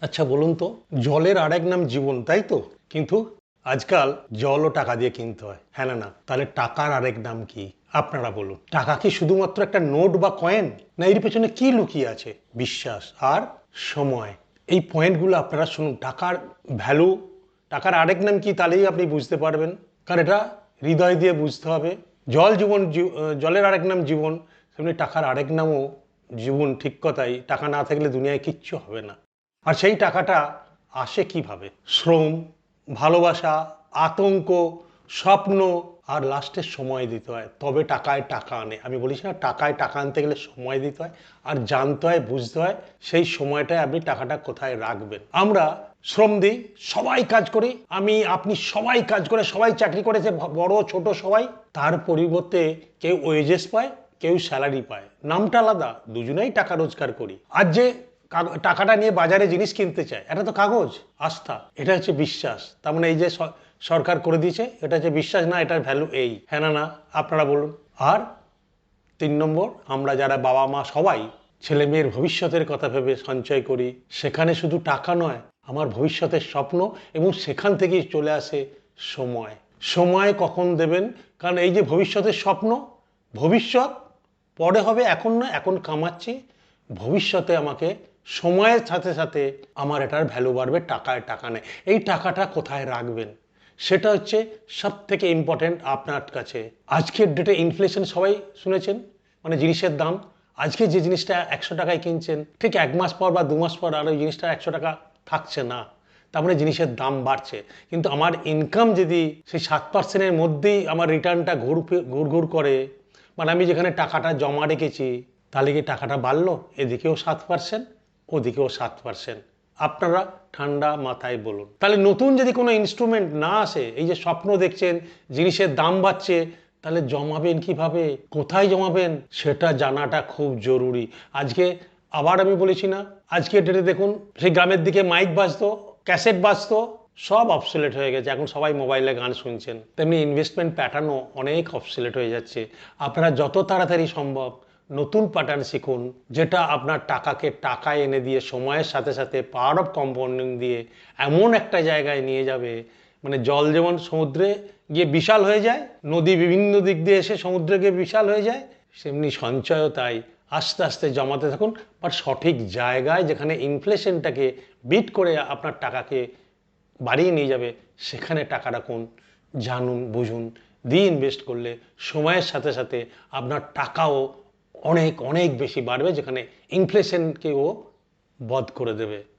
আচ্ছা বলুন তো, জলের আরেক নাম জীবন, তাই তো? কিন্তু আজকাল জলও টাকা দিয়ে কিনতে হয়, হ্যাঁ না? তাহলে টাকার আরেক নাম কি? আপনারা বলুন। টাকা কি শুধুমাত্র একটা নোট বা কয়েন, না এর পেছনে কি লুকিয়ে আছে? বিশ্বাস আর সময়। এই পয়েন্টগুলো আপনারা শুনুন। টাকার ভ্যালু, টাকার আরেক নাম কি, তাহলেই আপনি বুঝতে পারবেন। কারণ এটা হৃদয় দিয়ে বুঝতে হবে। জল জীবন, জলের আরেক নাম জীবন, তেমনি টাকার আরেক নামও জীবন। ঠিক কথাই, টাকা না থাকলে দুনিয়ায় কিচ্ছু হবে না। আর সেই টাকাটা আসে কিভাবে? শ্রম, ভালোবাসা, আতঙ্ক, স্বপ্ন, আর লাস্টে সময় দিতে হয়, তবে টাকায় টাকা আনে। আমি বলিস না, টাকায় টাকা আনতে গেলে সময় দিতে হয়, আর জানতে হয়, বুঝতে হয় সেই সময়টায় আপনি টাকাটা কোথায় রাখবেন। আমরা শ্রম দিই, সবাই কাজ করি, আমি আপনি সবাই কাজ করে, সবাই চাকরি করেছে, বড় ছোট সবাই। তার পরিবর্তে কেউ ওয়েজেস পায়, কেউ স্যালারি পায়, নামটা আলাদা, দুজনেই টাকা রোজগার করি। আর যে টাকাটা নিয়ে বাজারে জিনিস কিনতে চায়, এটা তো কাগজ। আস্থা, এটা হচ্ছে বিশ্বাস। তার মানে এই যে সরকার করে দিয়েছে, এটা হচ্ছে বিশ্বাস, না এটার ভ্যালু এই, হ্যাঁ না? আপনারা বলুন। আর 3 নম্বর, আমরা যারা বাবা মা সবাই ছেলে মেয়ের ভবিষ্যতের কথা ভেবে সঞ্চয় করি। সেখানে শুধু টাকা নয়, আমার ভবিষ্যতের স্বপ্ন, এবং সেখান থেকেই চলে আসে সময়। সময় কখন দেবেন? কারণ এই যে ভবিষ্যতের স্বপ্ন, ভবিষ্যৎ পরে হবে, এখন নয়। এখন কামাচ্ছি, ভবিষ্যতে আমাকে সময়ের সাথে সাথে আমার এটার ভ্যালু বাড়বে। টাকায় টাকা নেই, এই টাকাটা কোথায় রাখবেন সেটা হচ্ছে সব থেকে ইম্পর্টেন্ট আপনার কাছে। আজকের ডেটে ইনফ্লেশন সবাই শুনেছেন, মানে জিনিসের দাম। আজকে যে জিনিসটা 100 টাকায় কিনছেন, ঠিক 1 মাস পর বা 2 মাস পর আর ওই জিনিসটা 100 টাকা থাকছে না। তার মানে জিনিসের দাম বাড়ছে। কিন্তু আমার ইনকাম যদি সেই 7%-এর মধ্যেই আমার রিটার্নটা ঘুর করে, মানে আমি যেখানে টাকাটা জমা রেখেছি, তাহলে কি টাকাটা বাড়লো? এদিকেও 7%, ওদিকেও 7%। আপনারা ঠান্ডা মাথায় বলুন। তাহলে নতুন যদি কোনো ইনস্ট্রুমেন্ট না আসে, এই যে স্বপ্ন দেখছেন, জিনিসের দাম বাড়ছে, তাহলে জমাবেন কিভাবে, কোথায় জমাবেন, সেটা জানাটা খুব জরুরি। আজকে আবার আমি বলেছি না, আজকের ডেটে দেখুন, সেই গ্রামের দিকে মাইক বাজতো, ক্যাসেট বাজতো, সব অবসোলেট হয়ে গেছে। এখন সবাই মোবাইলে গান শুনছেন। তেমনি ইনভেস্টমেন্ট প্যাটার্নও অনেক অবসোলেট হয়ে যাচ্ছে। আপনারা যত তাড়াতাড়ি সম্ভব নতুন প্যাটার্ন শিখুন, যেটা আপনার টাকাকে টাকায় এনে দিয়ে, সময়ের সাথে সাথে পাওয়ার অফ কম্পাউন্ডিং দিয়ে এমন একটা জায়গায় নিয়ে যাবে, মানে জল যেমন সমুদ্রে গিয়ে বিশাল হয়ে যায়, নদী বিভিন্ন দিক দিয়ে এসে সমুদ্রে গিয়ে বিশাল হয়ে যায়, সেমনি সঞ্চয়ও তাই। আস্তে আস্তে জমাতে থাকুন, বাট সঠিক জায়গায়, যেখানে ইনফ্লেশনটাকে বিট করে আপনার টাকাকে বাড়িয়ে নিয়ে যাবে, সেখানে টাকা রাখুন। জানুন, বুঝুন, দিয়ে ইনভেস্ট করলে সময়ের সাথে সাথে আপনার টাকাও অনেক অনেক বেশি বাড়বে, যেখানে ইনফ্লেশনকেও বধ করে দেবে।